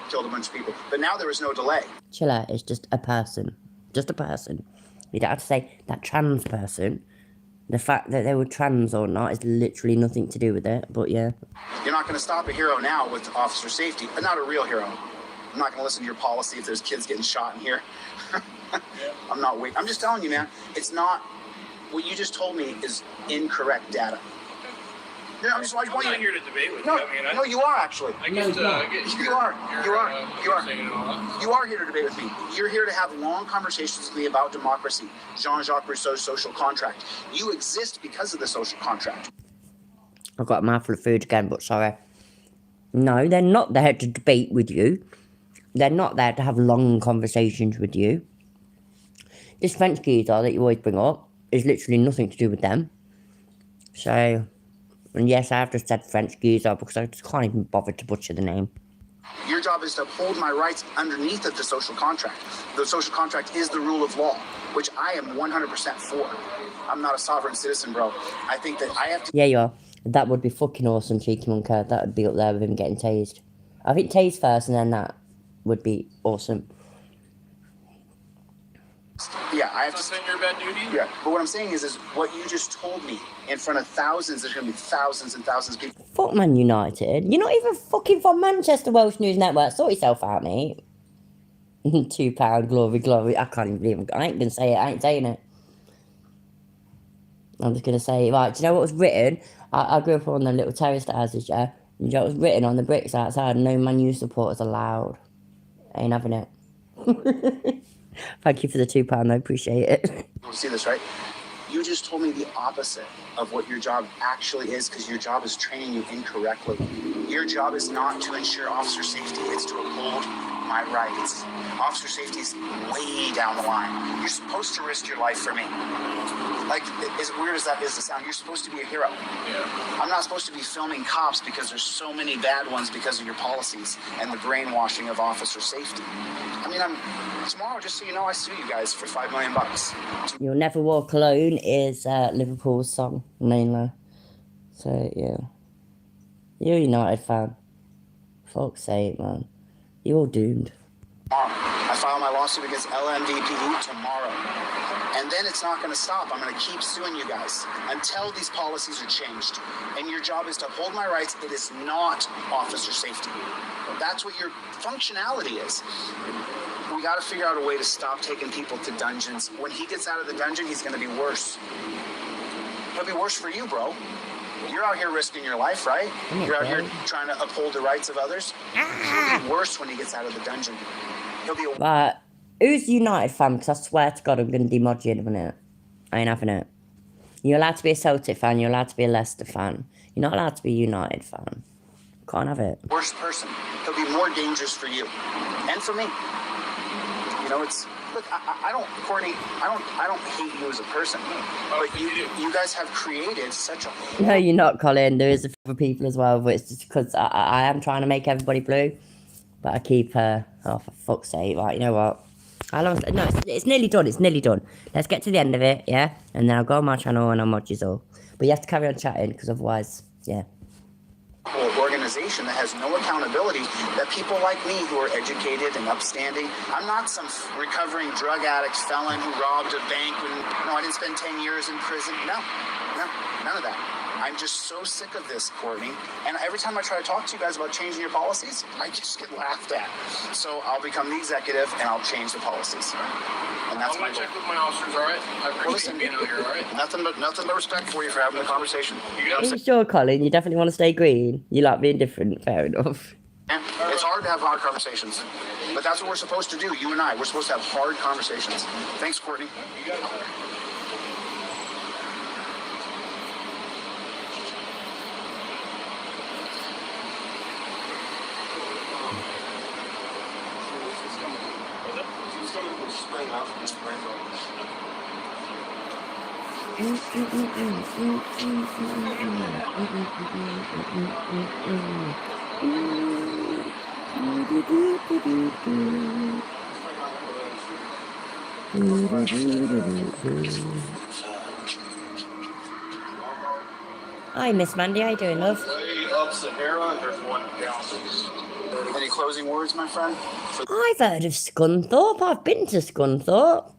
S2: killed a bunch of people. But now there was no delay.
S1: Chill out, it's just a person. Just a person. You don't have to say that trans person. The fact that they were trans or not is literally nothing to do with it, but yeah.
S2: You're not going to stop a hero now with officer safety, but not a real hero. I'm not going to listen to your policy if there's kids getting shot in here. I'm not waiting. I'm just telling you, man, it's not, what you just told me is incorrect data. Yeah, I'm
S4: not here to debate with
S2: no,
S4: you. I mean,
S2: no, you are actually.
S4: I get,
S2: You are here to debate with me. You're here to have long conversations with me about democracy. Jean-Jacques Rousseau's social contract. You exist because of the social contract.
S1: I've got a mouthful of food again, but sorry. No, they're not there to debate with you. They're not there to have long conversations with you. This French geezer that you always bring up is literally nothing to do with them. So, and yes, I have just said French geezer because I just can't even bother to butcher the name.
S2: Your job is to uphold my rights underneath of the social contract. The social contract is the rule of law, which I am 100% for. I'm not a sovereign citizen, bro. I think that I have to...
S1: Yeah, you are. That would be fucking awesome, Cheeky Monker. That would be up there with him getting tased. I think tased first and then that would be awesome.
S2: Yeah, I have
S4: that's
S2: to...
S4: not your bad duty.
S2: Yeah, but what I'm saying is what you just told me in front of thousands, there's going to be thousands and thousands of people.
S1: Fuck Man United. You're not even fucking from Manchester Welsh News Network. Sort yourself out, mate. £2, glory. I can't even believe it. I ain't gonna say it. I ain't saying it. I'm just gonna say, right, do you know what was written? I grew up on the little terraced houses, yeah? You know what was written on the bricks outside? No Man U supporters allowed. Ain't having it. Thank you for the £2, I appreciate it.
S2: You see this, right? You just told me the opposite of what your job actually is because your job is training you incorrectly. Your job is not to ensure officer safety, it's to uphold my rights. Officer safety is way down the line. You're supposed to risk your life for me. Like, as weird as that is to sound, you're supposed to be a hero.
S4: Yeah.
S2: I'm not supposed to be filming cops because there's so many bad ones because of your policies and the brainwashing of officer safety. I mean, tomorrow, just so you know, I sue you guys for $5 million.
S1: You'll Never Walk Alone is Liverpool's song, mainly. So, yeah. You're a United fan. Fuck's sake, man. You're all doomed.
S2: I file my lawsuit against LMVPE tomorrow. And then it's not going to stop. I'm going to keep suing you guys until these policies are changed. And your job is to uphold my rights. It is not officer safety. That's what your functionality is. We got to figure out a way to stop taking people to dungeons. When he gets out of the dungeon, he's going to be worse. He'll be worse for you, bro. You're out here risking your life, right? You're out here trying to uphold the rights of others. He'll be worse when he gets out of the dungeon. He'll be...
S1: Right. Who's United fan? Because I swear to God, I'm going to demod you in a minute. I ain't having it. You're allowed to be a Celtic fan. You're allowed to be a Leicester fan. You're not allowed to be a United fan. Can't have it.
S2: Worst person. He'll be more dangerous for you. And for me. You know, it's... Look, I don't, Courtney, I don't hate you as a person. But you guys have created such a...
S1: No, you're not, Colin. There is other people as well, but it's just because I am trying to make everybody blue. But I keep, oh, for fuck's sake, right, you know what? How long? No, it's nearly done. It's nearly done. Let's get to the end of it, yeah? And then I'll go on my channel and I'll mod you all. But you have to carry on chatting, because otherwise, yeah.
S2: Organization organization that has no accountability, that people like me who are educated and upstanding, I'm not some recovering drug addict felon who robbed a bank when, no, I didn't spend 10 years in prison. No, none of that. I'm just so sick of this, Courtney. And every time I try to talk to you guys about changing your policies, I just get laughed at. So I'll become the executive and I'll change the policies. And that's
S4: I'm
S2: my
S4: gonna
S2: goal.
S4: check with my officers, all right? I appreciate
S2: Listen,
S4: you being out here, all right?
S2: nothing but respect for you for having the conversation.
S4: You got
S1: Are you sure, Colin? You definitely want to stay green? You like being different? Fair enough.
S2: It's hard to have hard conversations, but that's what we're supposed to do. You and I, we're supposed to have hard conversations. Thanks, Courtney.
S4: You got it.
S1: Hi, Miss Mandy. How you doing, love?
S4: Way up Sahara, and there's one down.
S2: Any closing words, my friend?
S1: I've heard of Scunthorpe. I've been to Scunthorpe.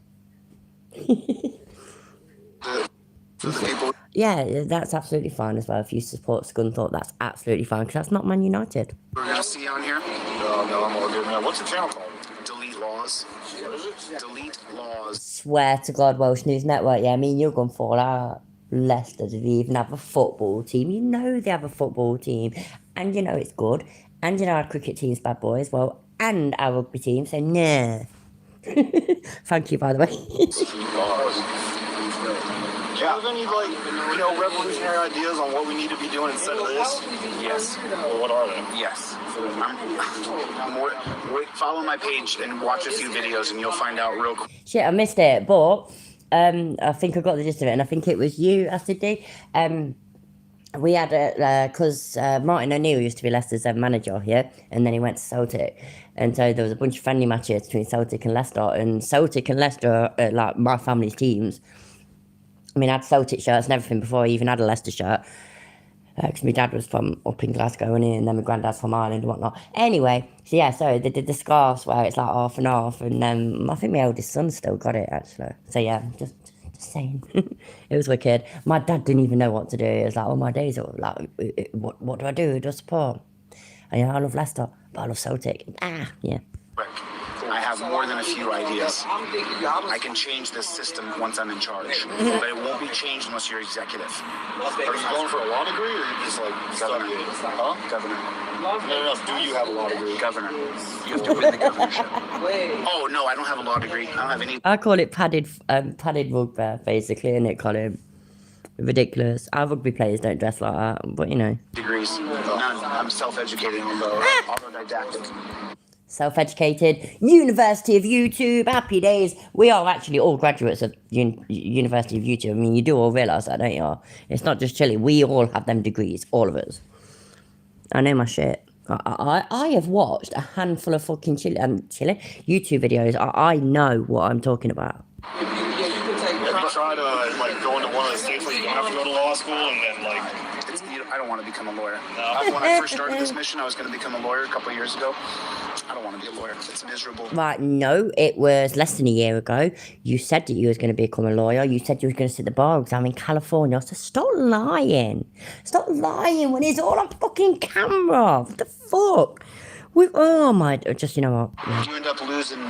S2: For the people.
S1: Yeah, that's absolutely fine as well. If you support Scunthorpe, that's absolutely fine because that's not Man United.
S2: We're gonna see on here.
S4: No, I'm all good, man. What's the channel called?
S2: Delete laws.
S4: What is it?
S2: Delete laws.
S1: Swear to God, Welsh News Network. Yeah, me and you're gonna fall out. Leicester, do they even have a football team? You know they have a football team, and you know it's good. And you know our cricket team's bad boy as well, and our rugby team. So nah. Thank you, by the way.
S3: Do you have any, revolutionary ideas on what we need to be doing instead of this?
S2: Yes.
S4: Well, what are they?
S2: Yes. Follow my page and watch a few videos, and you'll find out real quick.
S1: Shit, I missed it, but I think I got the gist of it, and I think it was you, Acidity. We had because Martin O'Neill used to be Leicester's manager here, and then he went to Celtic, and so there was a bunch of friendly matches between Celtic and Leicester, and Celtic and Leicester are like my family's teams. I mean, I had Celtic shirts and everything before I even had a Leicester shirt, because my dad was from up in Glasgow, and then my granddad's from Ireland and whatnot. Anyway, so they did the scarves where it's like half and half, and I think my eldest son still got it actually. So yeah, just saying, it was wicked. My dad didn't even know what to do. It was like, oh my days, like, what do I do? Who do I support? And I love Leicester, but I love Celtic. Yeah.
S2: I have more than a few ideas. I can change this system once I'm in charge, but it won't be changed unless you're executive.
S3: Are you going for a law degree, or you just
S2: Governor.
S3: studying? Huh?
S2: Governor.
S3: No. Do you have a law degree?
S2: Governor. You have to win the governorship. Oh no, I don't have a law degree. I don't have any
S1: I call it padded rugby, basically, innit, Colin? Ridiculous. Our rugby players don't dress like that, but you know.
S2: degrees. None. I'm self-educated. Autodidactic.
S1: Self-educated, University of YouTube, happy days. We are actually all graduates of University of YouTube. I mean, you do all realise that, don't you? It's not just Chile. We all have them degrees, all of us. I know my shit. I have watched a handful of fucking Chile YouTube videos. I know what I'm talking about.
S3: Have you tried going to one of the states where you don't have to go to law school and then
S2: I don't want to become a lawyer. When I first started this mission, I was going to become a lawyer a couple of years ago. I don't want to be a lawyer. It's miserable.
S1: Right, no, it was less than a year ago. You said that you was going to become a lawyer. You said you was going to sit the bar exam in California. So stop lying. Stop lying when it's all on fucking camera. What the fuck? Just, you know what? Yeah.
S2: You end up losing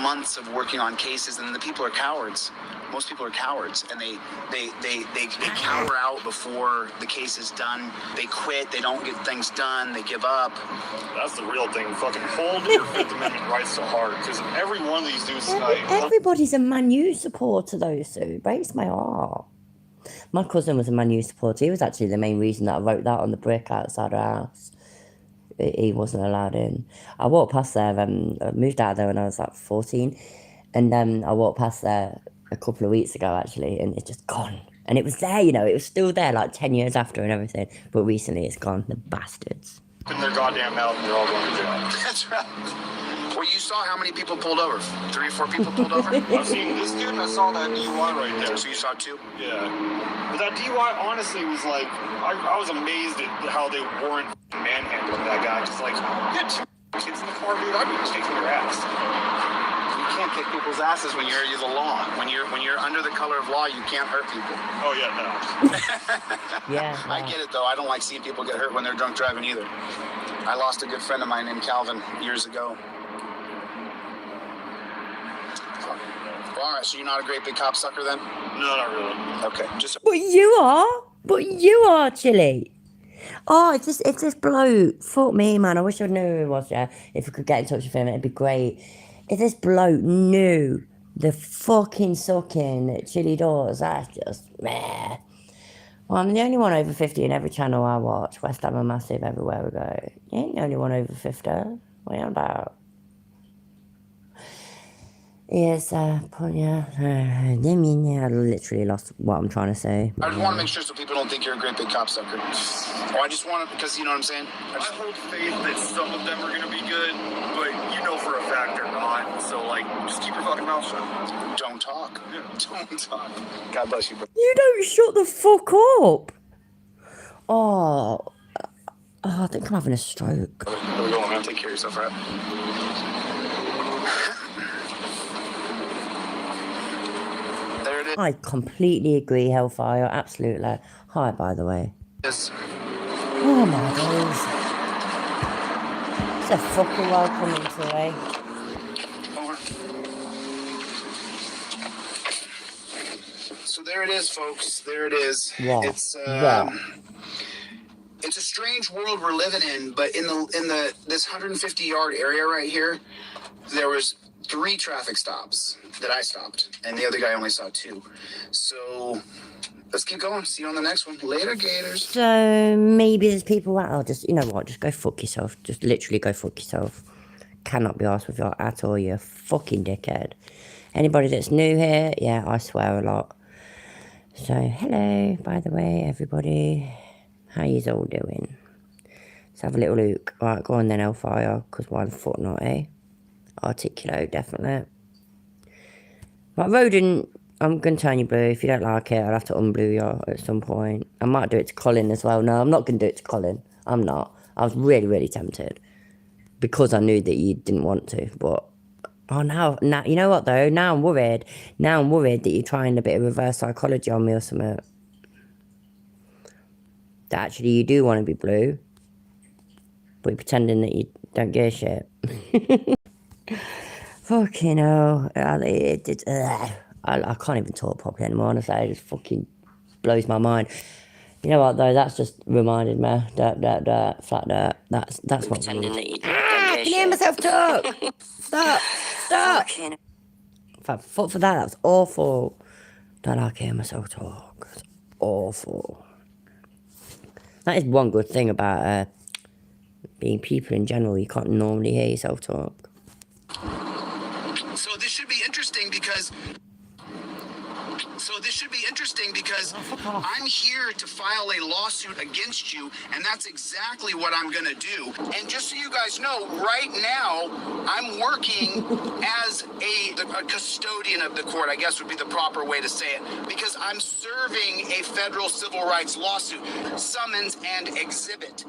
S2: months of working on cases, and the people are cowards. Most people are cowards, and they cower out before the case is done. They quit. They don't get things done. They give up.
S3: that's the real thing. Fucking hold your Fifth Amendment rights to heart, because every one of these dudes tonight.
S1: Everybody's a Man U supporter, though, so it breaks my heart. My cousin was a Man U supporter. He was actually the main reason that I wrote that on the brick outside our house. He wasn't allowed in. I walked past there, I moved out there when I was like 14, and I walked past there a couple of weeks ago actually, and it's just gone. And it was there, you know, it was still there like 10 years after and everything, but recently it's gone, the bastards.
S5: in their goddamn mouth and they're all going to jail.
S2: That's right. Well, you saw how many people pulled over? 3 or 4 people pulled over?
S5: I've seen this dude and I saw that DUI right there.
S2: So you saw 2?
S5: Yeah. But that DUI honestly was like, I was amazed at how they weren't manhandling that guy. Just like, you had 2 kids in the car, dude. I'd be kicking their ass.
S2: You can't kick people's asses when you're the law. When you're under the color of law, you can't hurt people.
S5: Oh, yeah, no.
S1: Yeah.
S2: I get it, though. I don't like seeing people get hurt when they're drunk driving either. I lost a good friend of mine named Calvin years ago. Well, all right, so you're not a great big cop sucker then?
S5: No, not really.
S2: Okay, just
S1: But you are, Chili. Oh, it's this bloke. Fuck me, man. I wish I knew who he was, yeah. If we could get in touch with him, it'd be great. If this bloke knew the fucking sucking that Chili does, that's just meh. Well, I'm the only one over 50 in every channel I watch. West Ham are massive everywhere we go. You ain't the only one over 50. What are you on about? Yes, I literally lost what I'm trying to say.
S2: I just want to make sure so people don't think you're a great big cop sucker. Or I just want to, because you know what I'm saying?
S5: I hold faith that some of them are going to be good, but you know for a fact they're not. So, like, just keep your fucking mouth shut.
S2: Don't talk. Don't talk. God bless you, bro.
S1: You don't shut the fuck up. Oh, I think I'm having a stroke.
S2: Here we go, man. Take care of yourself, right? There it is.
S1: I completely agree, Hellfire. Absolutely. Hi, by the way. Oh my days. It's a fucking welcome into, eh?
S2: Over. So there it is, folks. There it is.
S1: What?
S2: It's a strange world we're living in, but in this 150-yard area right here, there was 3 traffic stops that I stopped, and the other guy only saw 2. So let's keep going. See you on the next one. Later, Gators.
S1: So maybe there's people out there just, you know what, just go fuck yourself. Just literally go fuck yourself. Cannot be arsed with you at all, you fucking dickhead. Anybody that's new here, yeah, I swear a lot. So, hello, by the way, everybody. How yous all doing? Let's have a little look. Right, go on then, Hellfire, because why the fuck not, eh? Articulate, definitely. Right, Rodent, I'm going to turn you blue. If you don't like it, I'll have to unblue you at some point. I might do it to Colin as well. No, I'm not going to do it to Colin. I'm not. I was really, really tempted. Because I knew that you didn't want to, but... Oh, now, you know what, though? Now I'm worried. Now I'm worried that you're trying a bit of reverse psychology on me or something. That actually you do want to be blue. But you're pretending that you don't give a shit. Fucking hell. I can't even talk properly anymore, honestly. It just fucking blows my mind. You know what, though? That's just reminded me. Flat dirt. That's what I need. I can hear myself talk. Stop. In fact, fuck for that. That was awful. Don't like hearing myself talk. It's awful. That is one good thing about being people in general. You can't normally hear yourself talk.
S2: So this should be interesting because I'm here to file a lawsuit against you, and that's exactly what I'm gonna do. And just so you guys know, right now I'm working as a custodian of the court, I guess would be the proper way to say it, because I'm serving a federal civil rights lawsuit, summons and exhibit.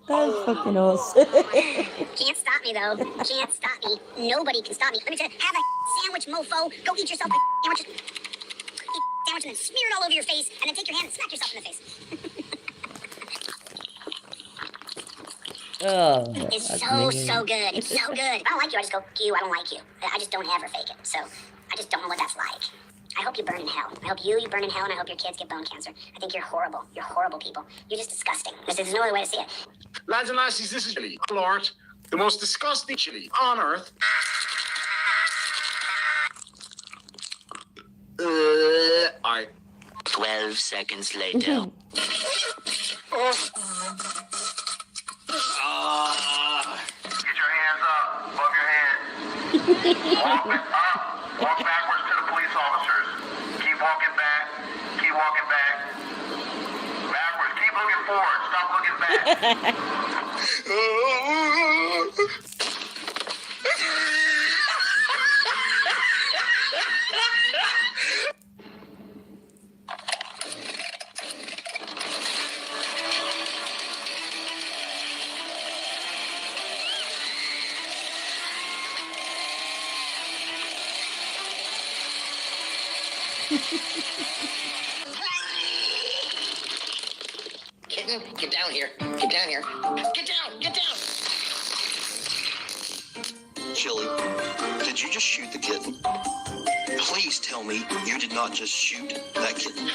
S1: That's fucking awesome.
S6: Can't stop me, though. Can't stop me. Nobody can stop me. Let me tell you, have a sandwich, mofo. Go eat yourself a sandwich. Eat a sandwich and then smear it all over your face, and then take your hand and smack yourself in the face.
S1: Oh,
S6: It's
S1: that's
S6: so
S1: mean.
S6: good. It's so good. If I don't like you, I just go, Q, I don't like you. I just don't ever fake it. So I just don't know what that's like. I I hope you burn in hell. I hope you burn in hell, and I hope your kids get bone cancer. I think you're horrible. You're horrible people. You're just disgusting. There's no other way to see it.
S7: Lads and lassies, this is chili. Lord, the most disgusting chili on earth. I
S8: 12 seconds later.
S7: Get your hands up above your head. Walk backwards to the police officers. Keep walking back. Keep walking back. Backwards. Keep looking forward. Stop looking back.
S8: Kitten, get down here. Get down here. Get down! Get down!
S9: Chili, did you just shoot the kitten? Please tell me you did not just shoot that kitten.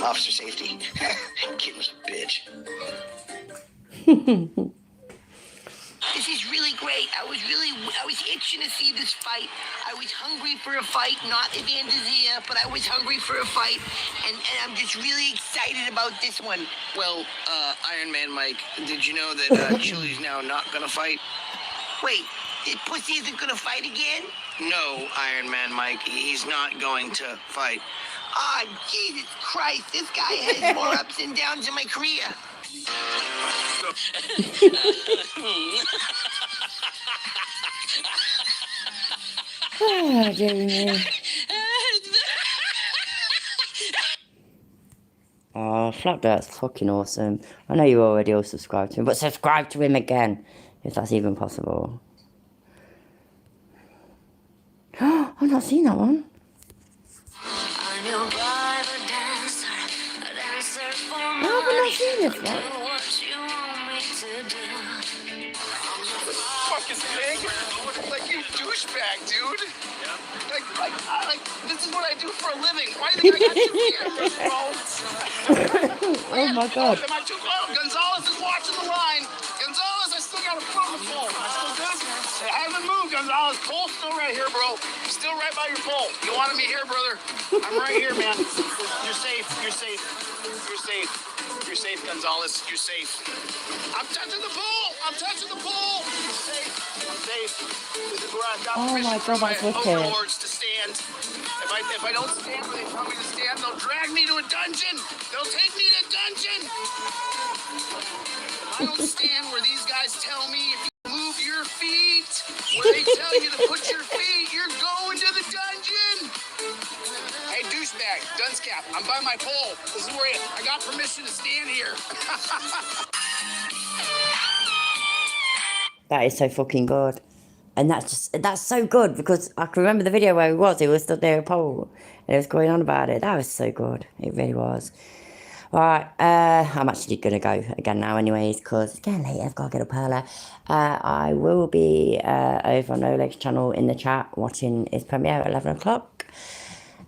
S8: Officer safety. Kitten's a bitch. This is really great. I was itching to see this fight. I was hungry for a fight, not Evander's here, but I was hungry for a fight, and I'm just really excited about this one.
S3: Well, Iron Man Mike, did you know that Chili's now not gonna fight?
S8: Wait, this pussy isn't gonna fight again?
S3: No, Iron Man Mike, he's not going to fight.
S8: Ah, Jesus Christ, this guy has more ups and downs in my career.
S1: Oh, dear me. Oh, Flapdirt's fucking awesome. I know you already all subscribed to him, but subscribe to him again, if that's even possible. I've not seen that one.
S10: I'm your private dancer, a dancer for
S1: How have I not seen this one?
S10: do what you want me to do.
S3: Fucking pig. Like, you douchebag, dude. Like, this is what I do for a living. Why do you think I got you here, bro?
S1: Oh my god.
S3: Am I too close? Gonzalez is watching the line. Gonzalez, I still got a foot on the pole. I still good? I haven't moved, Gonzalez. Pole's still right here, bro. Still right by your pole. You wanted me here, brother. I'm right here, man. You're safe. You're safe. You're safe. You're safe, Gonzalez. You're safe. I'm touching the pole. I'm touching the pole. You're safe. I'm safe. This is where I've got
S1: Oh my
S3: permission from
S1: God,
S3: my
S1: that's wicked.
S3: overlords to stand. If I don't stand where they tell me to stand, they'll drag me to a dungeon. They'll take me to a dungeon. If I don't stand where these guys tell me, if you move your feet, where they tell you to put your feet, you're going to the dungeon. Hey, douchebag, dunce cap, I'm by my pole. This is where I got permission to stand here.
S1: That is so fucking good. And that's so good because I can remember the video where he was stood there at a pole and he was going on about it. That was so good. It really was. Right, I'm actually going to go again now anyways because it's getting late. I've got to get up early. I will be over on Oleg's channel in the chat watching his premiere at 11 o'clock.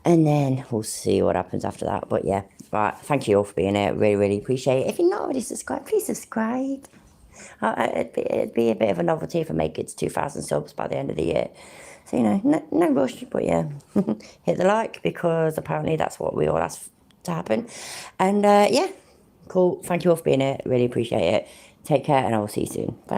S1: And then we'll see what happens after that. But yeah, right, thank you all for being here. Really, really appreciate it. If you're not already subscribed, please subscribe. It'd be a bit of a novelty if I make it to 2,000 subs by the end of the year. So, you know, no rush, but yeah, hit the like because apparently that's what we all ask to happen. And yeah, cool. Thank you all for being here. Really appreciate it. Take care and I will see you soon. Bye.